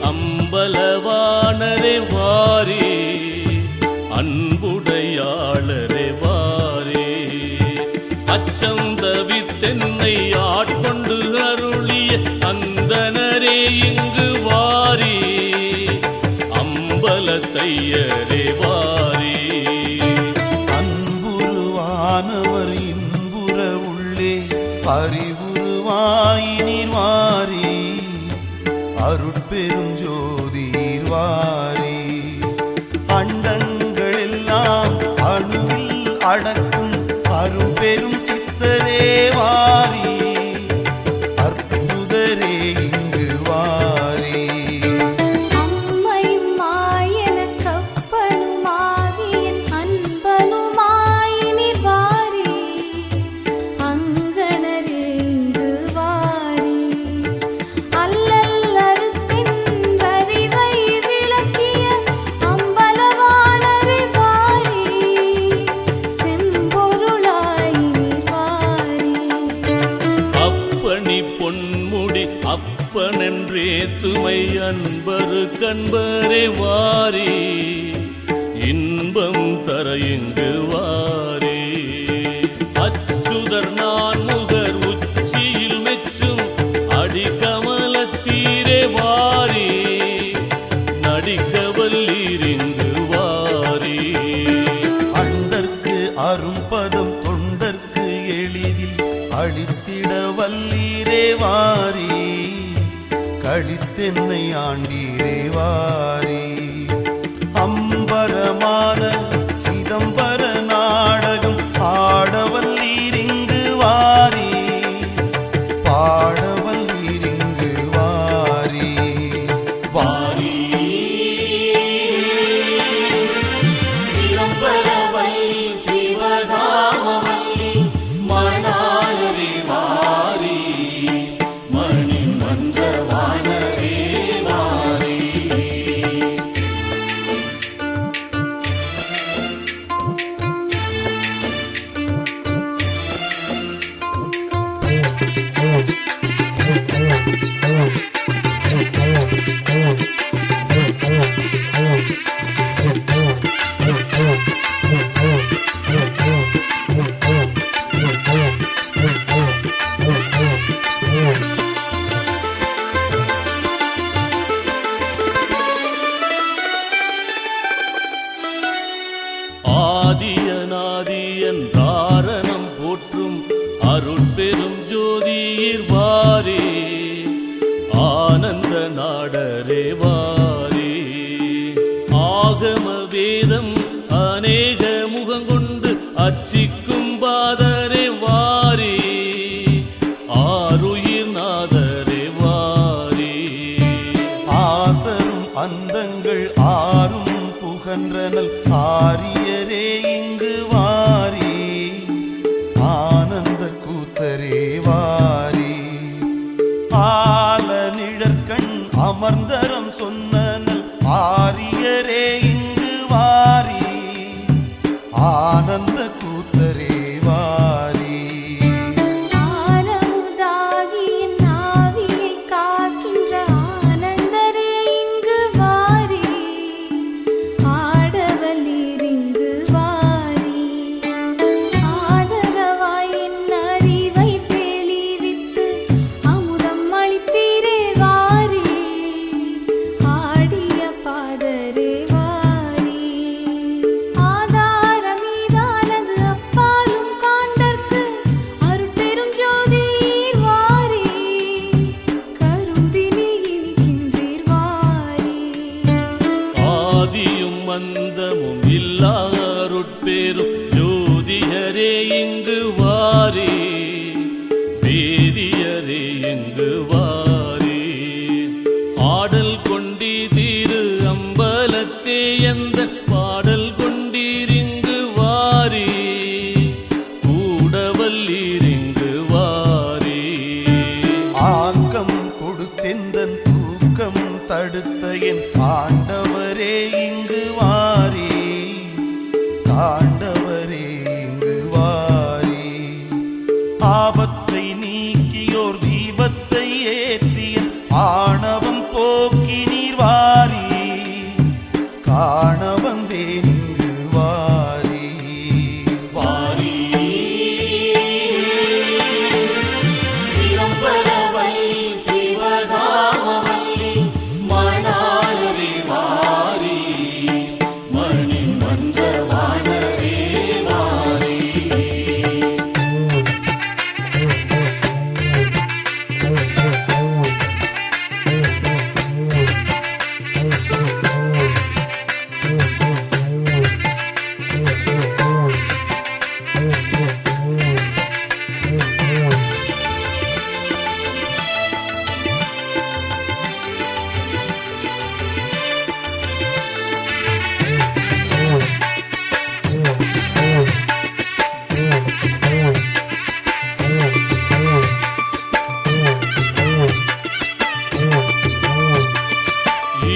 அம்பலவாணரே வாரே, அன்புடையாளரே வாரே, அச்சம் தவித்தென்னை ஆட்கொண்டு அருளிய அந்தனரே இங்கு வாரே, அம்பலத்தையரே வாரே. அன்புருவானவர் இன்புற உள்ளே அறிவுருவாயினீர் வாரே, அருட்பெருஞ்சோதிர் வாரே, அண்டங்கள் எல்லாம் அணுவில் அடக்கும் அரும்பெரும் சித்தரே வாரே, அற்புதரே இங்கு வாரே. அம்மையும் மாயன கப்பனுமாகிய அன்பனுமாயினீர் வாரே, அங்கணரே இங்கு வாரே, அல்லல் அறுத்தென்றறிவை விளக்கிய அம்பலவாணரே வாரே, செம்பொருளாயினீர் வாரே. அப்பனி பொன்முடி அப்பனென்றே துமை அன்பரு கண்பரே வாரே, இன்பம் தர இங்கு வாரே, அச்சுதர் நான்முகர் உச்சியில் மெச்சும் அடிகமலத்தீரே வாரே, நடிக்கவல்லீர் இங்கு வாரே. அண்டற்கு அரும்பதம் தொண்டற்கு எளிதில் அளித்திட வல்லீரே வாரே, கழித்தென்னை ஆண்டீரே வாரே, அம்பரமான சிதம்பர நாடகம் ஆடவல்லீர் இங்கு வாரே, பாடவல்லீர் இங்கு வாரே. வாரே சிதம்பரவல்லி சிவகாமவல்லி மணாளரே வாரே, மணி மன்றவாணரே வாரே. ஆதியநாதியன் தாரணம் போற்றும் அருட்பெரும் ஜோதியிர் வாரே, ஆனந்த நாடரே வாரே, ஆகம வேதம் அநேக முகங்கொண்டு அர்ச்சிக்கும் பாதரே வாரே, ஆருயிர் நாதரே வாரே, ஆசரும் அந்தங்கள் ஆறும் புகன்றனல் ஆரியரே இங்கு வாரே, ஆனந்த கூத்தரே வாரே, ஆல நிழற்கண் அமர்ந்தரம் சொன்னனல் ஆரியரே இங்கு வாரே, ஆனந்த கூத்தரே வாரே. ஆரமுதாகிய நாவியை காக்கின்ற ஆனந்தரே இங்கு வாரே, ஆடவல்லீர் இங்கு வாரே, ஆதரவாய் என் அறிவை தெளிவித்து அமுதம் அளித்தீரே வாரே, ஆடிய பாதரே வாரே, ஆதாரமீதானது அப்பாலும் காண்டற்கு அருட்பெரும் ஜோதிர் வாரே, கரும்பினில் இனிக்கின்றீர் வாரே. ஆதியும் மந்தமும் இல்லா அருட்பெரும் ஜோதியரே இங்கு வாரே, வேதியரே இங்கு வாரே, ஆடல் கொண்டி திரு அம்பலத்தே எந்த பாடல் கொண்டீர் ஆண்டவரே இங்கு வாரி. ஆபத்தை நீக்கியோர் தீபத்தை ஏற்றிய ஆணவம் போக்கி நீர் வாரி. காண வந்தேன் இங்கு வாரி. வாரி சிவபரவல்லி சிவகாமவல்லி மணாளரே வாரி. மணி மன்ற வாணரே வாரி.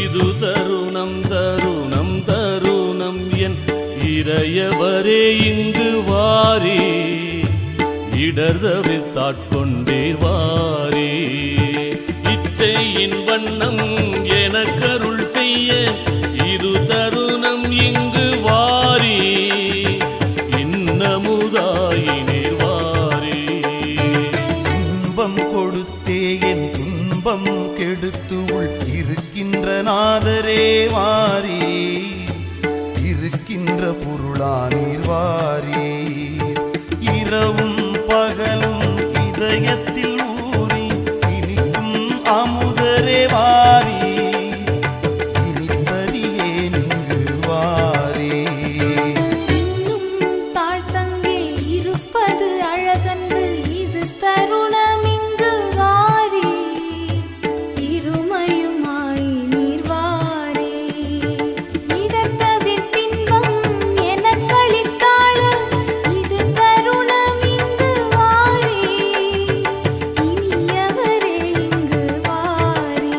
இது தருணம் தருணம் தருணம் என் இறையவரே இங்கு வாரி. இடர்தவித்தாட்கொண்டீர் வாரி. இச்சையின் வண்ணம் எனக்கருள் செய்ய இது தருணம் இங்கு வாரி. இன்னமுதாயினீர் வாரி. இன்பம் கொடுத்தே என் துன்பம் கெடுத்து உள் இருக்கின்ற நாதரே வாரி. இருக்கின்ற பொருளானீர் வாரி. இரவும் பகலும் இதயத்தில் ஊறி இனிக்கும் அமுதரே வாரி. இனித்தறியே நின்று வாரி. இன்னும் தாழ்த்தங்கே இருப்பது அழகன்று இது தருணம் இங்கு வாரி. இருமையுமாய் நீர் வாரி. இடர்தவிர் தின்பம் எனக்களித்தாள இது தருணம் இங்கு வாரி. இனியவரே இங்கு வாரி.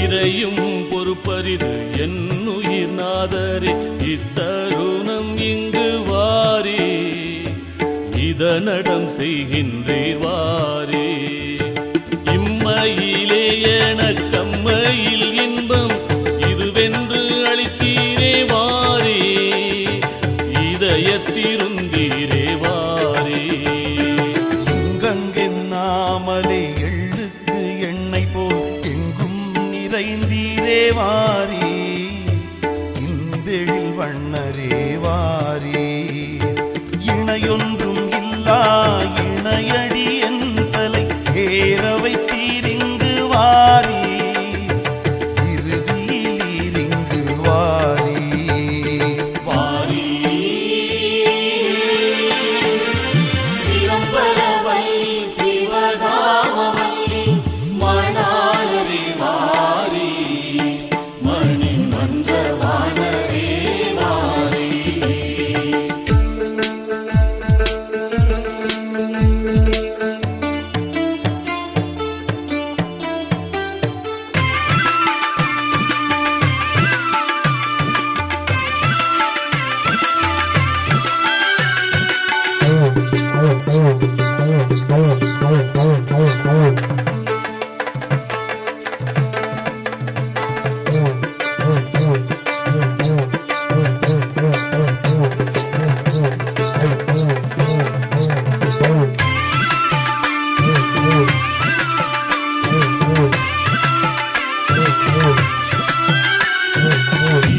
இறையும் பொறுப்பரிது என்னுயிர் நாதரே இத்தருணம் இங்கு வாரி. இதனடம் செய்கின்றீர் வாரி. இம்மையிலே எனக்கம்மையில் இன்பம் இதுவென்று அளித்தீரே வாரி. இதயத்திருந்தீரே வாரி. எங்கென்னாமலே எள்ளுக்கு எண்ணெய் போல் எங்கும் நிறைந்தீரே வாரி. இந்தெழில் வண்ணரே வாரி. இணையொன்றும் இல்லா இணையடி என் தலை ஏற வைத்தீரிங்கு வாரி. இறுதியில் இங்கு வாரி. வாரி சிவபரவல்லி சிவகாமவல்லி மணாளரே வாரி. மணி மன்ற வாணரே வாரி.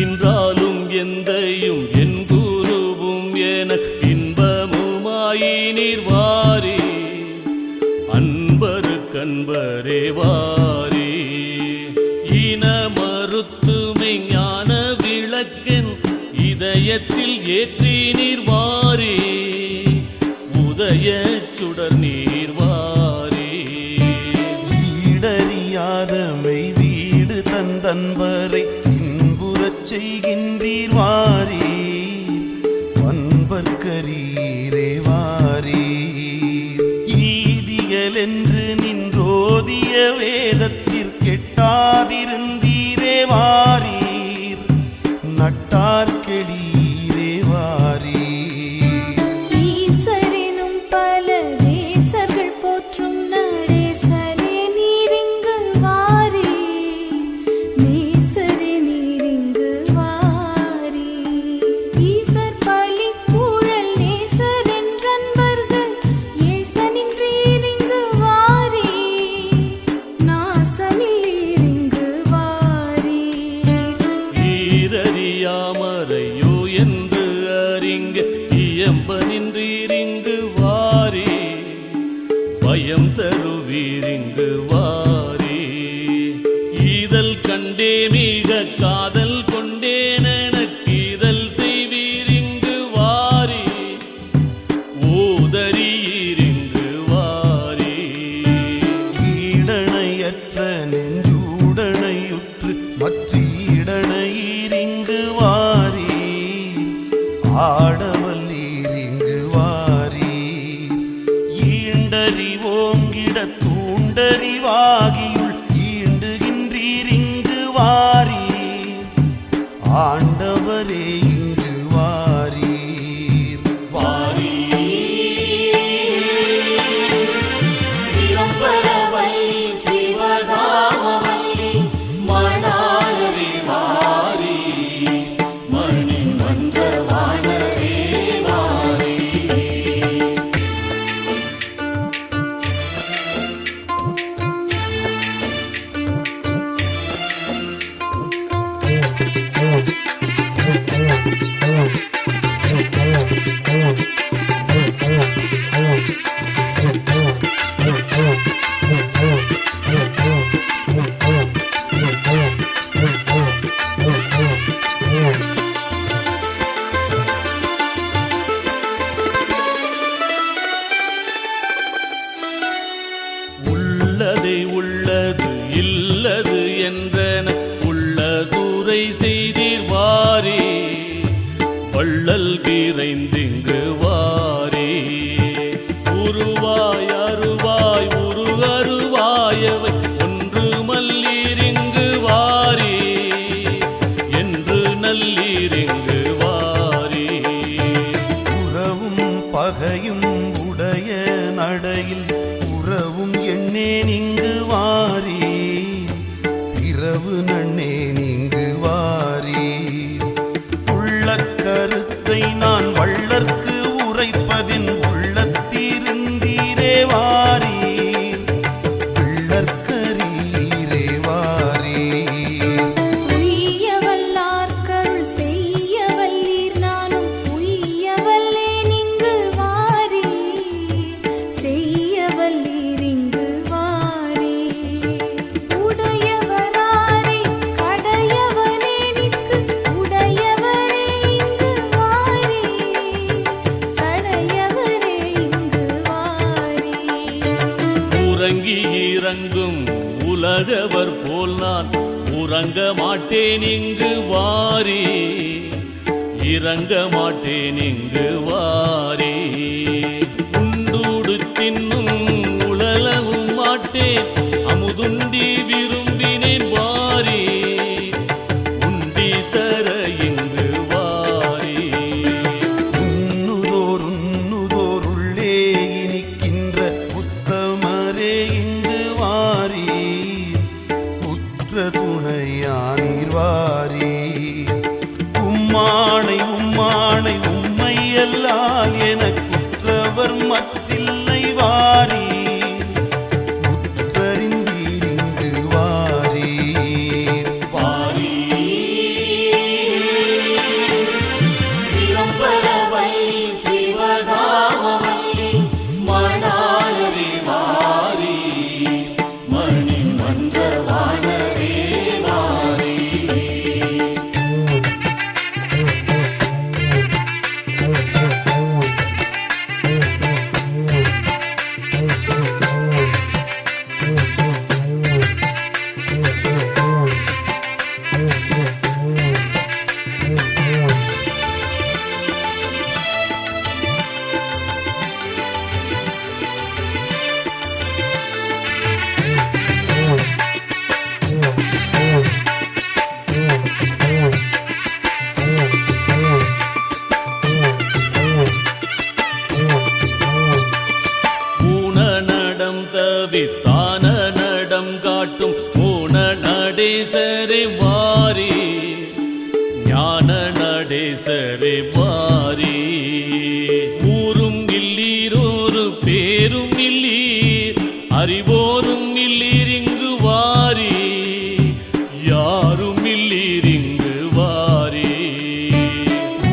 இன்றாலும் எந்தையும் என் குருவும் எனக்கு இன்பமுமாயினீர் வாரி. அன்பருக்கன்பரே வாரி. இன மறுத்துமை ஞான விளக்கென் இதயத்தில் ஏற்றி நீர் வாரி. உதய சுடர் நீர் வாரி. ஈடறியாதமை வீடு தந்தன்பரை இன்புறச் செய்கின்றீர் வாரி. வன்பர்க்கரீரே வாரி. ஈதியல் என்று நின்றோதிய வேதத்திற்கெட்டாதிருந்தீரே வாரீர். நட்டார்கெடீரே இங்க இயம்ப நின்றீரிங்கு வாரி பயம் தருவீரிங்கு வாரி ஈதல் கண்டே மிக காதல் கொண்டேன் எனக்கு ஈதல் செய்வீரிங்கு வாரி ஓதரீரிங்கு வாரி ஈடணையற்ற நெஞ்சூடணையுற்று மற்றீடணையிரிங்கு வாரி ஆடவல்லீரிங்கு வாரி ஈண்டறிவோங்கிட தூண்டறிவாகியுள் ஈண்டுகின்றீரிங்கு வாரி ஆண்டவரே இங்கு வாரீர் வாரி சிவம்பரவல்லி சிவகாமவல்லி மணாளரே வாரி மணி மன்றவாணரே வாரி உள்ளதை உள்ளது இல்லது என்றன உள்ளதுரை செய்தீர் வாரி வள்ளல் விரைந்திங்கு வாரி உருவாய் அருவாய் உருகருவாயவை ஒன்று மல்லீரிங்கு வாரி என்று நல்லீரிங்கு வாரி உறவும் பகையும் உடைய நடையில் உறவும் எண்ணேன் இங்கு வாரி பிறவு நன்னேன் இங்கு வாரி உள்ள கருத்தை நான் வள்ளற்கு உரைப்பதின் உள்ளத்தீருந்தீரே வாரி பிள்ளற்கரீரே வாரி உய்யவல்லார்க்கருள் செய்யவல்லீர் நானும் உய்யவல்லேன் இங்கு வாரீர் செய்யவல்லீர் இங்கு வாரீர் உடையவராரே கடையவனே நிற்கு உடையவரே இங்கு வாரீர் சடையவரே இங்கு வாரீர் உறங்கி இறங்கும் உலகவர் போல் நான் உறங்க மாட்டேன் இங்கு வாரி இறங்க மாட்டேன் இங்கு வாரி உண்டூடு தின்னும் உழலவும் மாட்டேன் அமுதுண்டி விரும்பினேன் வாரி உண்டி தர இங்கு வாரி உண்ணுதோர் உள்ளே இனிக்கின்ற உத்தமரே இங்கு வாரி உற்ற துணையானீர் வாரி உம்மானை உம்மானை உம்மையல்லால் எனக்குற்றவர் மற்றில்லை வாரி உற்றறிந்தீரிங்கு வாரீர் வாரி சிவம்பரவல்லி சிவகாமவல்லி மணாளரே வாரி மணி மன்றவாணரே வாரி ஊன நடம் தவித்தான நடம் காட்டும் ஊன நடேசரே வாரி ஞான நடேசரே வாரி ஊரும் இல்லீர் ஒரு பேரும் இல்லீர் அறிவோரும் இல்லீர் இங்கு வாரி யாரும் இல்லீர் இங்கு வாரி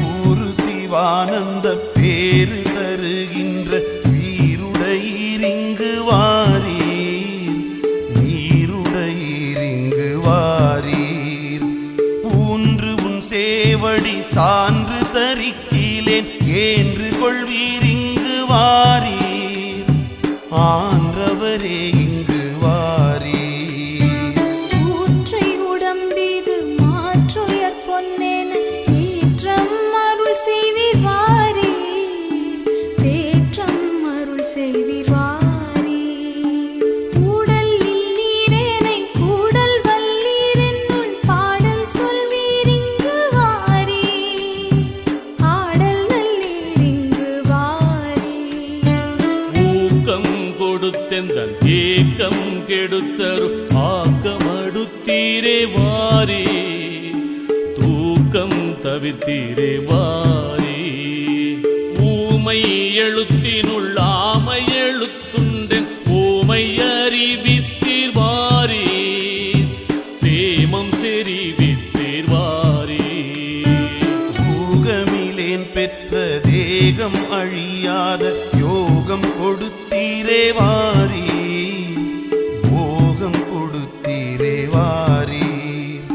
ஊரு சிவ சிவானந்த பேரு தருகின்ற வீருடையீரிங்கு வாரீர், நீருடையீரிங்கு வாரீர். ஊன்று உன் சேவடி சான்று தரிக்கிலேன் ஏன்று கொள்வீரிங்கு வாரீர், ஆன்றவரே இங்கு வாரீர். ஊற்றை உடம்பிது மாற்றுயர் பொன்னென ஏற்றம் அருள் செய்வீர் வாரீர், தேற்றம் அருள் செய்வீர் வாரீர். கூடல் இல்லீரேனை கூடல் வல்லீரென்னுள் பாடல் சொல்வீர் இங்கு வாரீர், ஆடல் நல்லீர் இங்கு வாரீர். ஊக்கம் கொடுத்தெந்தன் ஏக்கம் கெடுத்தரும் ஆக்கமடுத்தீரே வாரே, தூக்கம் தவிர்த்தீரே வாரே. ஊமை எழுத்தினுள் ஆமை எழுத்துண்டென் ஓமை அறிவித்தீர் வாரே, சேமம் செறிவித்தீர் வாரே. பூகமிலேன் பெற்ற தேகம் அழியாத யோகம் கொடுத்தீரே வாரீர், போகம் கொடுத்தீரே வாரீர்.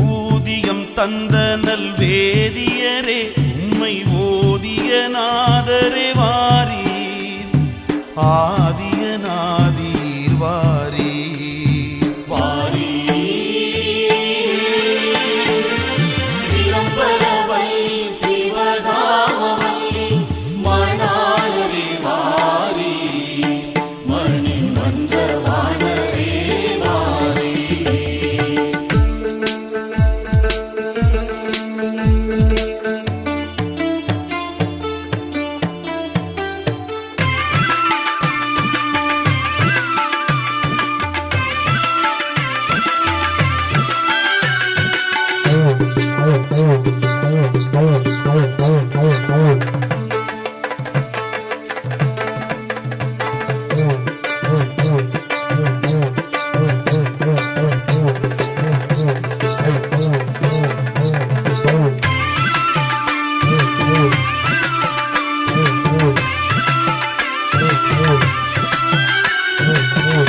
ஊதியம் தந்த நல் வேதியரே உம்மை ஓதிய நாதரே வாரீர், ஆதிய நாதீர் வாரீர். சிவபரவல்லி சிவகாமவல்லி மணாளரே வாரி, மணி மன்றவாணரே வாரி.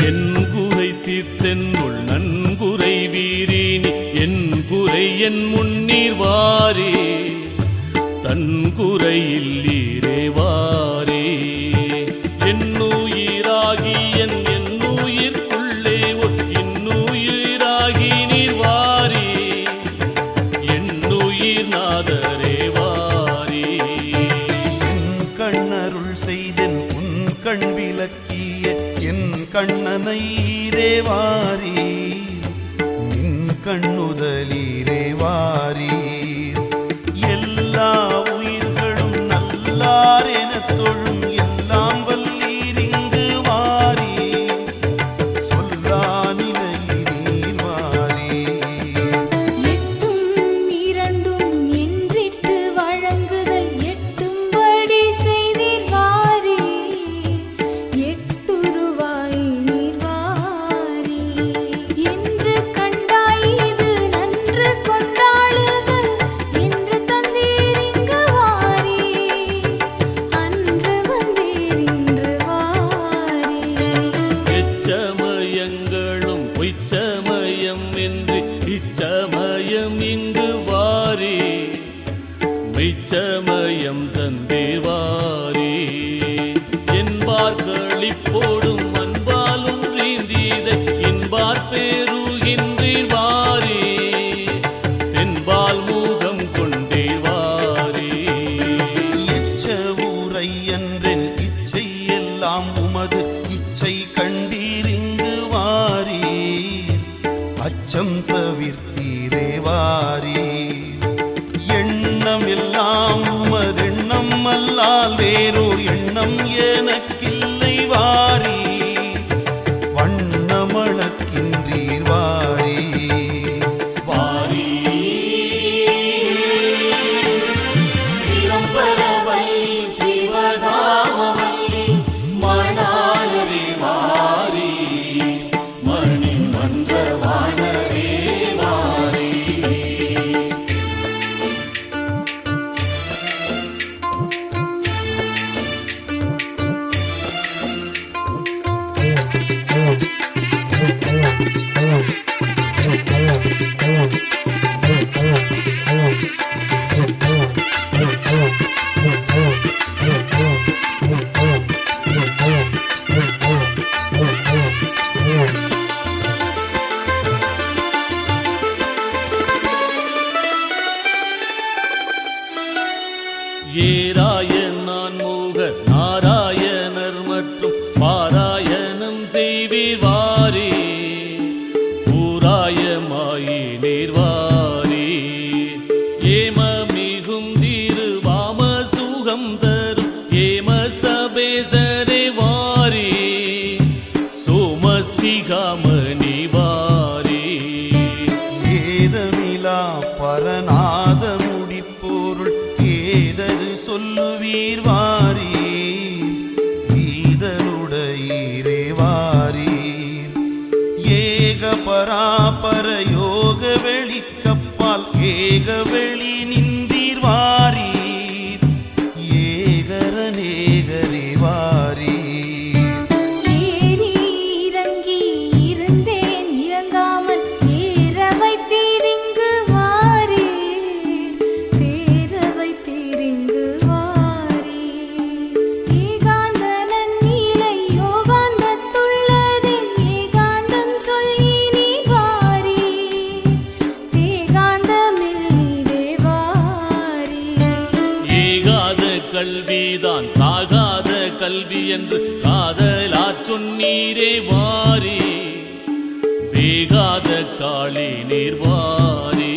என் குறை தீர்த்தென்னுள் நன்குறை வீரினி, என் குறை என் முன்னீர் வாரே, தன் குறையில்லீரே வாரே. என்னுயிராகி என்னுயிர்க்குள்ளே இன்னுயிராகி நீர் வாரே, என்னுயிர் நாதரே வாரே. என் கண்ணருள் செய்தென் உன் கண் விளக்கிய என் கண்ணனீரே வாரீர், நின் கண்ணுதலீரே வாரீர். எல்லா உயிர்களும் நல்லார் எனத் தொழும் எல்லாம் வல்லீரிங்கு வாரீர், சொல்லா நிலையினீர் வாரீர். எட்டும் இரண்டும் என்றிட்டு வழங்குதல் எட்டும்படி செய்தீர் வாரீர், எட்டுருவாய் நீர் வாரீர். என்று கண்டாய் இது நன்று கொண்டாளுதல் என்று தந்தீர் இங்கு வாரீர், அன்று வந்தீர் இன்று வாரீர். எச்சமயங்களும் பொய்ச்சமயம் என்று இச்சமயம் இங்கு வாரே, மெய்ச்சமயம் தந்தீர் வாரே. என்பார் களிப்போடும் அன்பாலும் ரீந்தீதை இன்பார் பேருகின்றீர் வாரே, தென்பால் மூகம் கொண்டீர் வாரே. எச்ச ஊரை என்றென் இச்சை எல்லாம் உமது இச்சை கண்டீரிங்கு வாரீர், அச்சம் தவிர்த்தீரே வாரீர். எண்ணம் எல்லாம் உமதெண்ணம் அல்லால் வேறோர் எண்ணம் எனக்கில்லை வாரீர், வண்ணமளக்கின்றீர் வாரீர். சிவபரவல்லி சிவகாமவல்லி மணாளரே வாரி, மணி மன்றவாணரே வாரி. ஏராய நான் மோக நாராயணர் மற்றும் பாராயணம் செய்வீர் வாரே ஊராயமாயி நீர்வாரே ஏம மிகும் திருவாம சுகம் தரும் ஏம சபேசரே வாரே சோமசிகாமணி வாரே ஏதமிலா பரநாத முடிப்பொருள் ஏதது சொல்லுவீர் வாரீர் ஈதருடையீரே வாரீர் ஏக பராபர யோக வெளிக்கப்பால் ஏக வெளி நின்றீர் வாரீர் ஏகரநேகரே வாரீர் ஏறி இறங்கி இருந்தேன் இறங்காமல் ஏற வைத்தீரிங்கு வாரீர் தேர வைத்தீரிங்கு வாரீர் ஏகாந்தனன் நீலை யோகாந்தத்துள்ளதின் ஏகாந்தம் சொல்லி நீ வாரீர் தேகாந்தமில் நீரே வாரீர் ஏகாத கல்விதான் சாகாத கல்வி என்று காதலாற் சொன்னீரே வாரே வேகாத காளி நீர் வாரே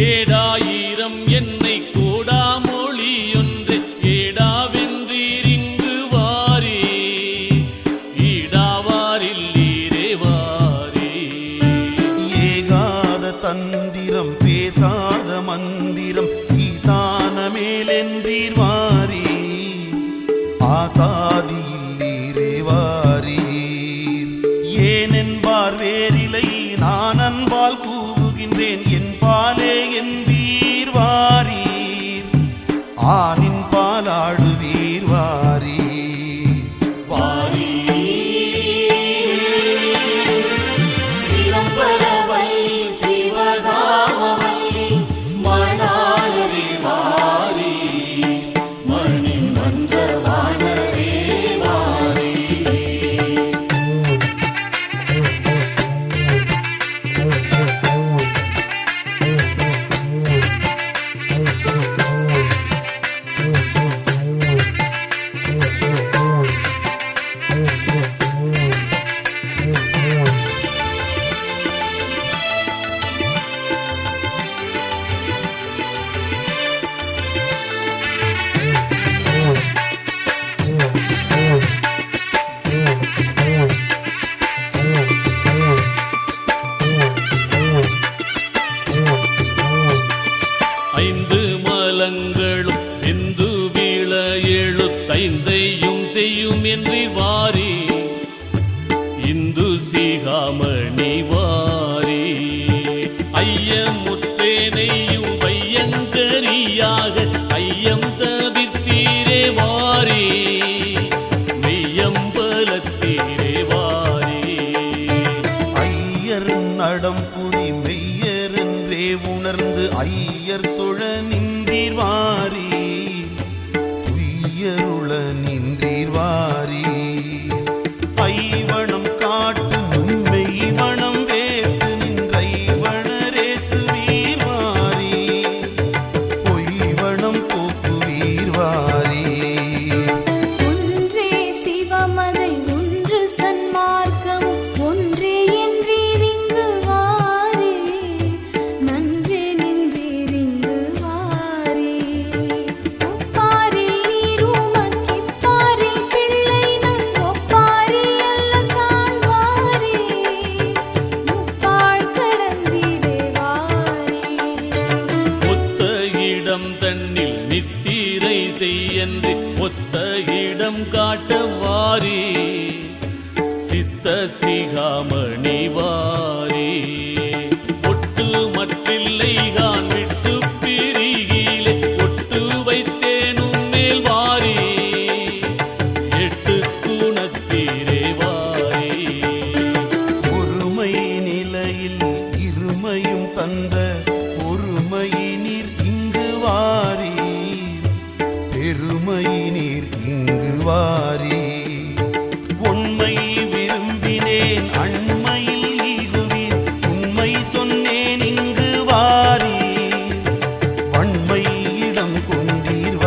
ஏடாயிரம் என்னை கூடாமொழி ஒன்று ஏடாவென்றீரிங்கு வாரே ஈடாவாரில் நீரே வாரே ஏகாத தந்திரம் பேசாத மந்திரம் ஈசான மேலென்றீர் வாரீர் ஆசாதியில்லீரே வாரீர் ஏனென்பார் வேறிலை நான் அன்பால் கூவுகின்றேன் என் பாலே என்பீர் வாரீர் ஆனின் பாலாடுவீர் வாரீர் சிவம்பரவல்லி சிவகாமவல்லி மணாளரே வாரி மணி மன்றவாணரே வாரி ஐந்து மலங்களும் இந்து வீழ எழுத்தைந்தையும் செய்யும் என்று வாரி இந்து சிகாமணி வாரி ஐயமுற்றேனையும் வையங்கரியாக ஐயம் தவிர்த்தீரே வாரி மெய்யம்பலத்தீரே வாரி ஐயர் நடம் புரி மெய்யரென்றே உணர்ந்து ஐயர் தொழ நின்றீர் வாரீர் துய்யருள நின்றீர் வாரீர் ஐவனம் காட்டு நும்மெய்வனம் வேட்டு நின்றைவனரேத்துவீர் வாரீர் பொய்வனம் போக்குவீர் வாரீர் ஒன்றே சிவமதை ஒன்று சன்மார்க்கமும் ஒன்றே என்றீரிங்கு வாரீர் நன்றே நின்றீரிங்கு வாரீர் ஒப்பாரில் நீர் உமக்கிப்பாரில் பிள்ளை நம் ஒப்பாரி அல்ல தான் வாரீர் முப்பாழ் கடந்தீரே வாரீர் ஒத்த இடம் தன்னில் நித்திரை செய்யன்று ஒத்த இடம் காட்ட வாரி சித்த சிகாமணி வாரி ஒட்டு மற்றில்லை கான் விட்டு பிரிகிலே ஒட்டு வைத்தேனும் மேல் வாரி எட்டு குணத்தீரே வாரி ஒருமை நிலையில் இருமையும் தந்த ஒருமையினீர் இங்கு வாரீர் பெருமையினீர் இங்கு வாரீர் உண்மை விரும்பினேன் அண்மையில் ஈகுவீர் உண்மை சொன்னேன் இங்கு வாரீர் வன்மை இடம் கொண்டீர்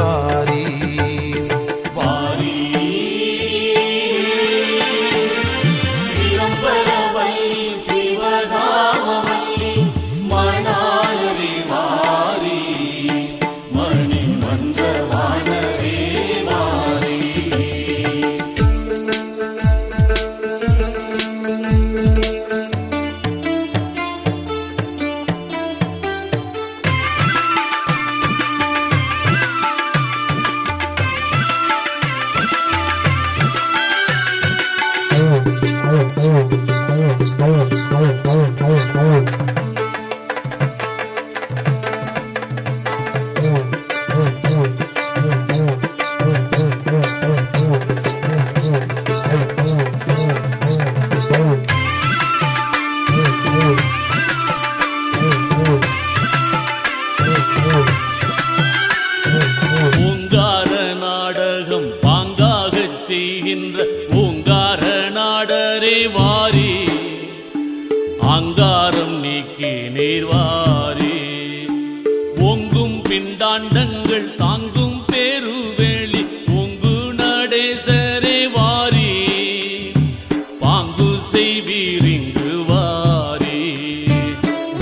கரங்கள் தாங்கும் பெருவேளி பொங்கு நடேசரே வாரி பாங்கு செய்வீரிங்கு வாரி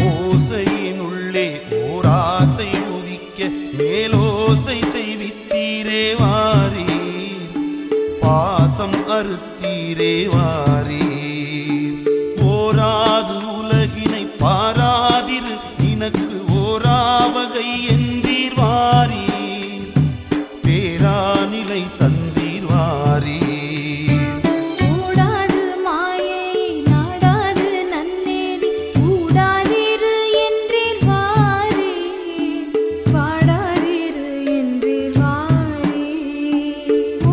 ஓசையினுள்ளே ஓராசை உதிக்க மேலோசை செய்வித்தீரே வாரி பாசம் அறுத்தீரே வாரி ஓராது உலகினை பாராதிரு நினக்கு ஓராவகை என்றீர் வாரி பேராநிலை தந்தீர் வாரி கூடாது மாயை நாடாது நன்னேறி கூடாதிரு என்றீர் வாரி பாடாதிரு என்றீர் வாரி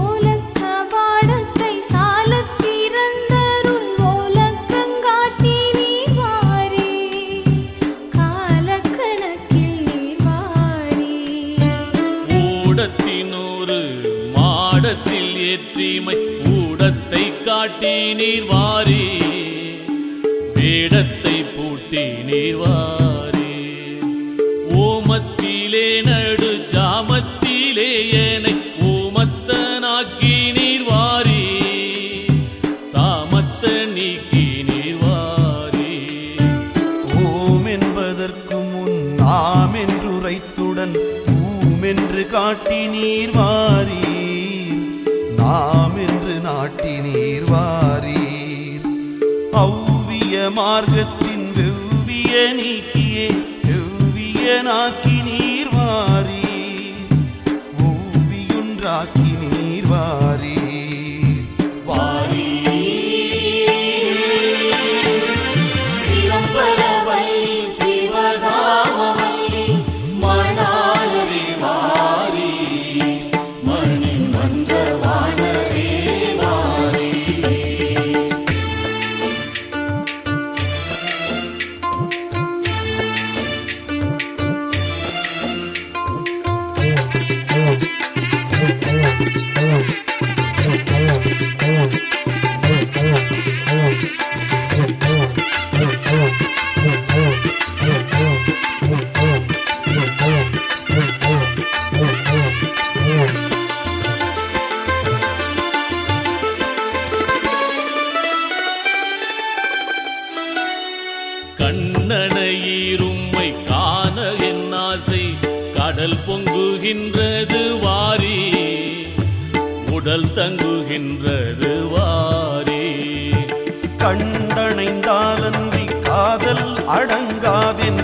ஓலக்க பாடத்தை சாலத்திறந்தருள் ஓலக்கங்காட்டி நீர் வாரி காலக்கணக்கில் நீர் வாரி ஊடத்தினூறு மாடத்தில் ஏற்றிமை ஊடத்தை காட்டி நீர் வாரி வேடத்தை பூட்டி நீர் வாரி ஓமத்திலே நடு ஜாமத்திலே ஏனை ஓமத்தனாக்கி நீர் வாரி சாமத்த நீக்கி நீர் வாரி ஓம் என்பதற்கு முன் நாம் என்றுரைத்துடன் ஊமென்று காட்டி நீர் வாரீர் நாம் என்று நாட்டி நீர் வாரீர் அவ்விய மார்க்கத்தின் வெவ்விய நீக்கியே செவ்விய நாக்கி நீர் வாரீர் ஓவியுன்றாக்கி நீர் வாரீர் சிலம்பரவல்லி சிவகாமவல்லி மணாளரே வாரி மணி மன்றவாணரே வாரி கண்ணனையிரும்மை காண என் ஆசை கடல் பொங்குகின்றது வாரி உடல் தங்குகின்றது வாரி கண்டணைந்தாலன்றி காதல் அடங்காதென்